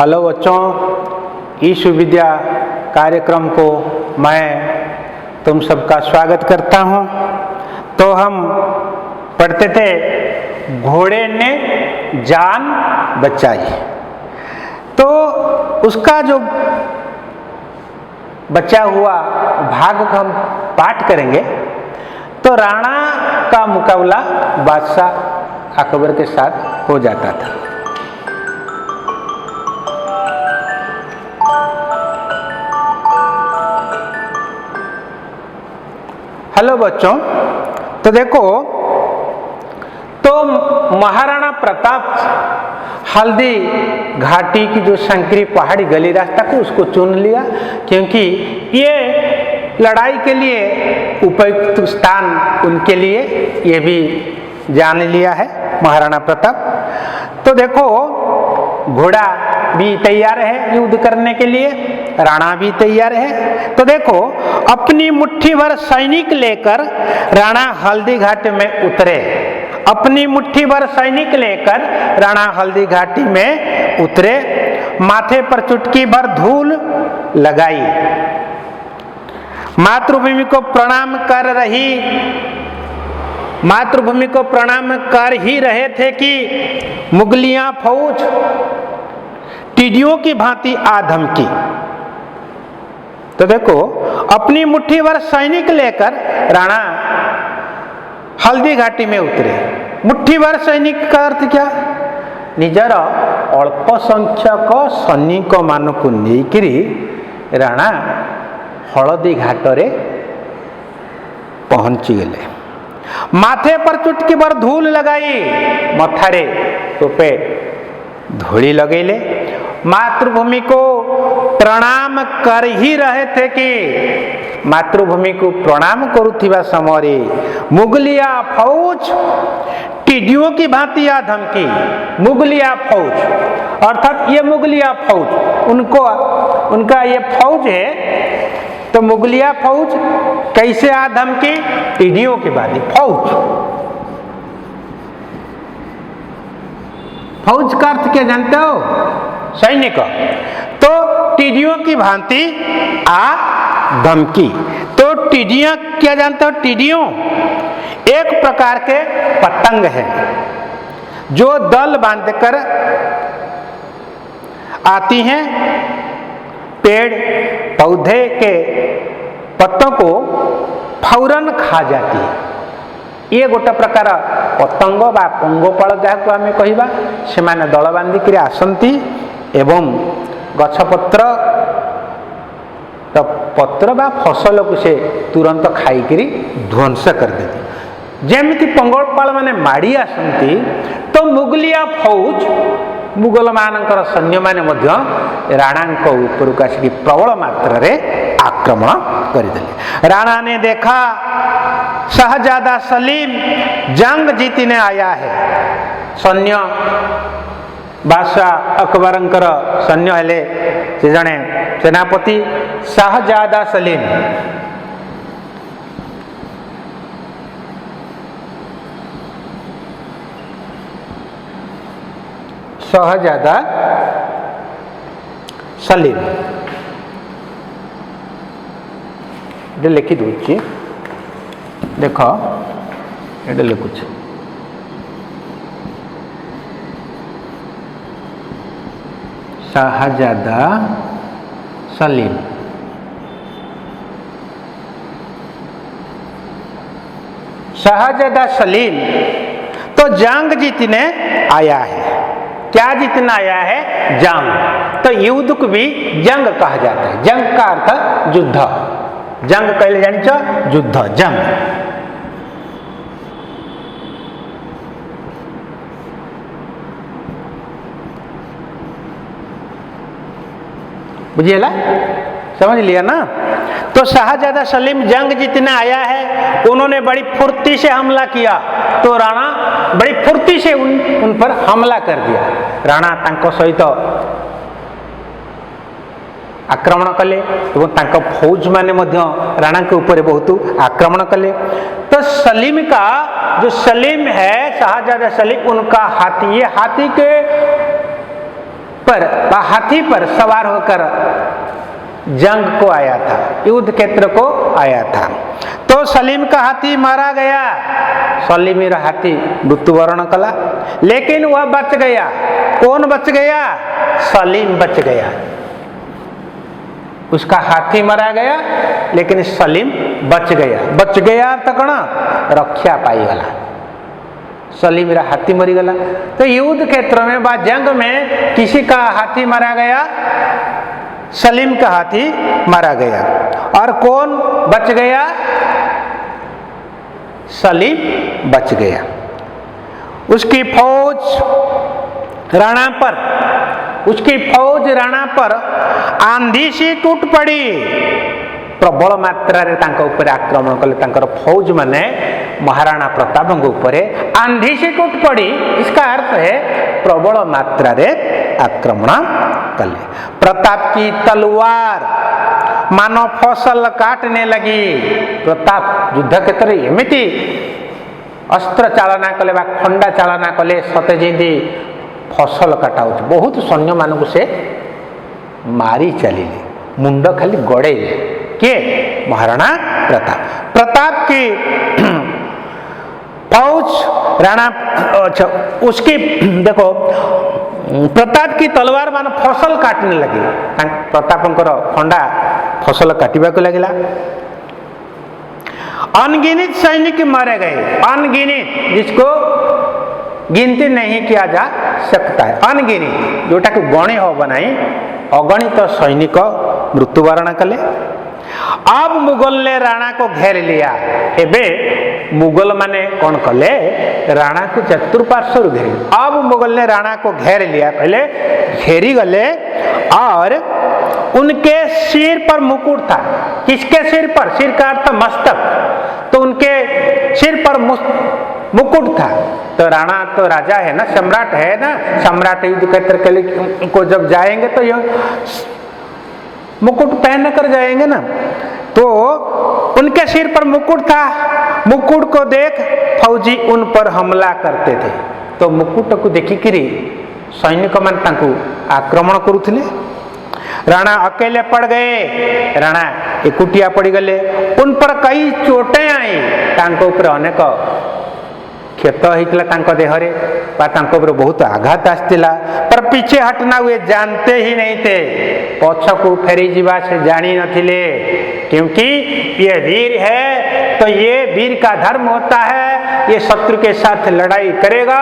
Hello बच्चों, ईश विद्या कार्यक्रम को मैं तुम सबका स्वागत करता हूँ। तो हम पढ़ते थे घोड़े ने जान बचाई। तो उसका जो बचा हुआ भाग को हम पाठ करेंगे। तो राणा का मुकाबला बादशाह अकबर के साथ हो जाता था। हेलो बच्चों, तो देखो, तो महाराणा प्रताप हल्दी घाटी की जो संकरी पहाड़ी गली रास्ता को उसको चुन लिया, क्योंकि ये लड़ाई के लिए उपयुक्त स्थान उनके लिए ये भी जान लिया है महाराणा प्रताप। तो देखो, घोड़ा भी तैयार है युद्ध करने के लिए, राणा भी तैयार है। तो देखो, अपनी मुट्ठी भर सैनिक लेकर राणा हल्दी घाटी में उतरे। अपनी मुट्ठी भर सैनिक लेकर राणा हल्दी घाटी में उतरे। माथे पर चुटकी भर धूल लगाई। मातृभूमि को प्रणाम कर रही, मातृभूमि को प्रणाम कर ही रहे थे कि मुगलियां फौज टिड्डियों की भांति आ धमकी। तो देखो, अपनी मुट्ठी भर सैनिक लेकर राणा हल्दी घाटी में उतरे। मुट्ठी भर सैनिक का अर्थ क्या? निजर अल्प संख्यक सैनिक मानक नेइकिरी राणा हलदी घाटरे पहुंची गले। माथे पर चुटकी भर धूल लगाई, मथारे टोपे धूली लगेले। मातृभूमि को प्रणाम कर ही रहे थे कि मातृभूमि को प्रणाम करुथिबा समय मुगलिया फौज टिड्डियों की भांति या धमकी। मुगलिया फौज अर्थात ये मुगलिया फौज उनका ये फौज है। तो मुगलिया फौज कैसे आ धमकी? टिड्डियों की भांति। फौज का अर्थ क्या जानते हो? सैनिक। तो टिड्डियों की भांति आ धमकी। तो टिड्डियां क्या जानते हो? टिड्डियों एक प्रकार के पतंग है जो दल बांधकर आती हैं, पेड़ पौधे के पत्तों को फौरन खा जाती है। ये गोटे प्रकार पतंग बा पंगोपाल जहाँ आम कहवा, से दल बांधिक आसती एवं गछपत्र पत्र बा फसल को से तुरंत खाईकरी ध्वंस कर देती। जेमिति पंगोपाल माने माड़ी आसती, तो मुगलिया फौज मुगल मानकर सैन्य माने मध्य राणा ऊपर आसिक प्रबल मात्रा रे आक्रमण करदेले। राणा ने देखा शहजादा सलीम जंग जीतने आया है। सैन्य बादशाह अकबरंकर सैन्य हेले से जने सेनापति शहजादा सलीम। शहजादा सलीम ये लिखी दूची, देख ये लिखुच। शहजादा सलीम शहजादा सलीम तो जंग जीतने आया है। क्या जीतना आया है? जंग। तो युद्ध को भी जंग कहा जाता है। जंग का अर्थ युद्ध। जंग कहले जानिଛ? युद्ध, जंग। बुझिएला? समझ लिया ना? तो शहजादा सलीम जंग जीतने आया है। उन्होंने बड़ी फुर्ती से हमला किया। तो राणा बड़ी फुर्ती से उन पर हमला कर दिया। राणा तांको सहित आक्रमण कले एवं तांको फौज माने मध्य राणा के ऊपर बहुत आक्रमण कले। तो सलीम का जो सलीम है, शहजादा सलीम, उनका हाथी, ये हाथी के पर हाथी पर सवार होकर जंग को आया था, युद्ध क्षेत्र को आया था। तो सलीम का हाथी मारा गया, सलीम हाथी मृत्युवरण कला, लेकिन वह बच गया। कौन बच गया? सलीम बच गया। उसका हाथी मारा गया लेकिन सलीम बच गया। बच गया तो कण रक्षा पाईगला, सलीम हाथी मरीगला। तो युद्ध क्षेत्र में व जंग में किसी का हाथी मारा गया? सलीम का हाथी मारा गया। और कौन बच गया? सलीम बच गया। उसकी फौज राणा पर आंधी सी टूट पड़ी, प्रबल मात्रा रे तांका ऊपर आक्रमण कले। तांकर फौज माने महाराणा प्रताप ऊपर आंधी सी टूट पड़ी, इसका अर्थ है प्रबल मात्रा रे आक्रमण कले। प्रताप की तलवार मानो फसल काटने लगी। प्रताप युद्ध क्षेत्र एमिति अस्त्र चालना कले बा खंडा चालना कले सते जेंदी फसल काटा होची। बहुत सैन्य मानक से मारी चलिले, मुंड खाली गड़ेले। के? महाराणा प्रताप की फौज राणा, अच्छा उसकी देखो प्रताप की तलवार मान फसल काटने लगी। प्रतापंकर खंडा फसल काटिबा को लगिला। अनगिनित सैनिक मारे गए, अनगिनित, जिसको गिनती नहीं किया जा सकता है, अनगिनित, जोटा को गणी हम नहीं, अगणित सैनिक मृत्युवरण कले। अब मुगल ने राणा को घेर लिया। एबे मुगल माने कौन कले? राणा को चतुर्पार्श्व घेर। अब मुगल ने राणा को घेर लिया, कहले घेरी गले और उनके सिर पर मुकुट था। किसके सिर पर? सिर का अर्थ मस्तक, तो उनके सिर पर मुकुट था। तो राणा तो राजा है ना, सम्राट है ना, सम्राट युद्ध क्षेत्र के लिए को जब जाएंगे तो ये मुकुट पहन कर जाएंगे ना। तो उनके सिर पर मुकुट था। मुकुट को देख फौजी उन पर हमला करते थे। तो मुकुट को देखिकी सैनिक मान तांकु आक्रमण करुथिले। राणा अकेले पड़ गए, राणा एकुटिया पड़ी गले। उन पर कई चोटें आई, तांको ऊपर अनेक क्षत होइतला तांको देहरे, बा तांको ऊपर बहुत आघात आस्तिला। पर पीछे हटना हुए जानते ही नहीं थे, पछकू फेरी जीवा से जानी नथिले। क्योंकि ये वीर है तो ये वीर का धर्म होता है, ये शत्रु के साथ लड़ाई करेगा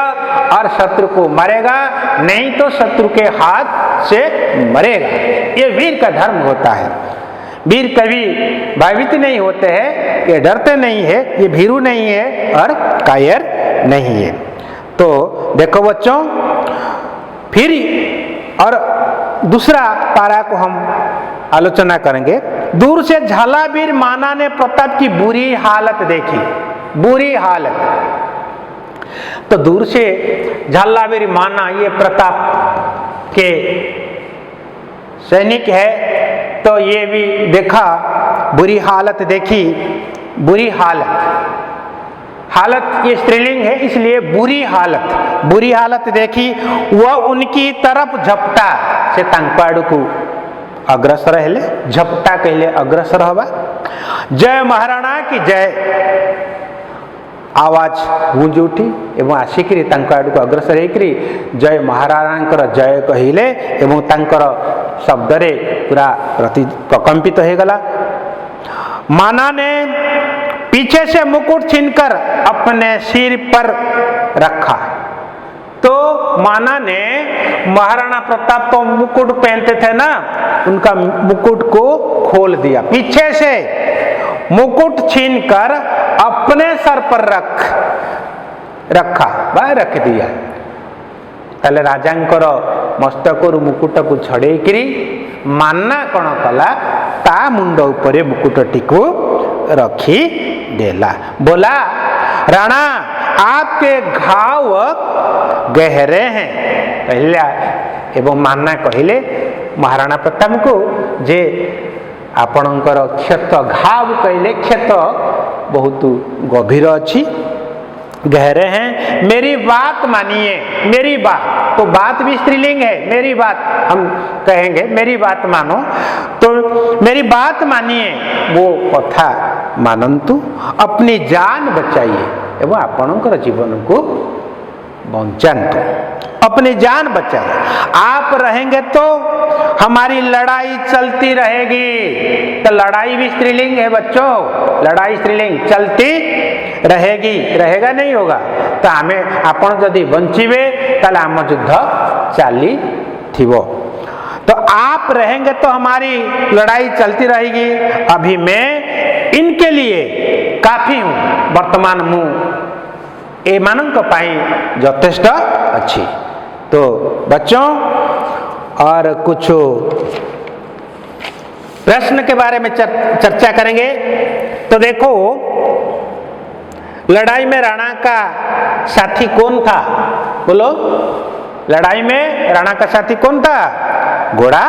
और शत्रु को मारेगा, नहीं तो शत्रु के हाथ से मरेगा। ये वीर का धर्म होता है। वीर कभी भयभीत नहीं होते हैं, ये डरते नहीं है, ये भीरू नहीं है और कायर नहीं है। तो देखो बच्चों, फिर और दूसरा पारा को हम आलोचना करेंगे। दूर से झालावीर माना ने प्रताप की बुरी हालत देखी, बुरी हालत। तो दूर से झालावीर माना ये प्रताप के सैनिक है, तो ये भी देखा, बुरी हालत देखी। बुरी हालत ये स्त्रीलिंग है, इसलिए बुरी हालत देखी। वह उनकी तरफ झपटा से तांपाड़ को अग्रसर हेले, झपटा कहले अग्रसर हवा। जय महाराणा की जय आवाज गूंज उठी एवं आसिकी तांको आड़ को अग्रसर होकरी जय महाराणा जय कहले एवं तांकर शब्द रे पूरा प्रकंपित हो गला। माना ने पीछे से मुकुट छीनकर अपने सिर पर रखा। तो माना ने, महाराणा प्रताप तो मुकुट पहनते थे ना, उनका मुकुट को खोल दिया, पीछे से मुकुट छीनकर अपने सर पर रख दिया। ताले राजांकर मस्तक मुकुट को छड़ेकरी माना कौन कला, ता मुंड उपरे मुकुटटी को रखी देला। बोला, राणा आपके घाव गहरे हैं कहला। एवं माना कहले महाराणा प्रताप को जे आपणकर क्षत, घाव कहले क्षत बहुत गभीर अच्छी, गहरे हैं। मेरी बात मानिए, मेरी बात। तो बात भी स्त्रीलिंग है। मेरी बात हम कहेंगे, मेरी बात मानो, तो मेरी बात मानिए, वो कथा मानन्तु, अपनी जान बचाइए एवं आपणकर जीवन को बचान्तु, अपनी जान बचाए। आप रहेंगे तो हमारी लड़ाई चलती रहेगी। तो लड़ाई भी स्त्रीलिंग है बच्चों, लड़ाई स्त्रीलिंग चलती रहेगी, रहेगा नहीं होगा। तो आमे आपण जदि बंचिबे ताले आम युद्ध चाली थिबो। तो आप रहेंगे तो हमारी लड़ाई चलती रहेगी। अभी मैं इनके लिए काफी हूं, वर्तमान मु एमानंक पाई यथेष्ट अच्छी। तो बच्चों और कुछ प्रश्न के बारे में चर्चा करेंगे। तो देखो, लड़ाई में राणा का साथी कौन था? बोलो, लड़ाई में राणा का साथी कौन था? घोड़ा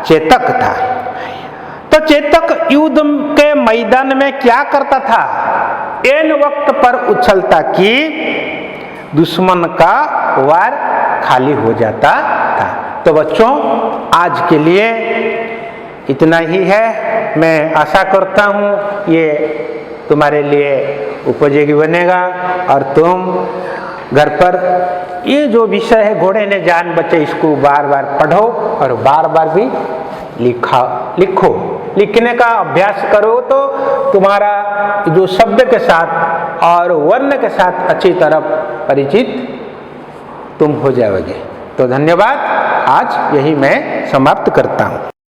चेतक था। तो चेतक युद्ध के मैदान में क्या करता था? एन वक्त पर उछलता कि दुश्मन का वार खाली हो जाता था। तो बच्चों, आज के लिए इतना ही है। मैं आशा करता हूँ ये तुम्हारे लिए उपयोगी बनेगा और तुम घर पर ये जो विषय है घोड़े ने जान बचे, इसको बार बार पढ़ो और बार बार भी लिखो। लिखने का अभ्यास करो तो तुम्हारा जो शब्द के साथ और वर्ण के साथ अच्छी तरह परिचित तुम हो जाओगे। तो धन्यवाद, आज यही मैं समाप्त करता हूँ।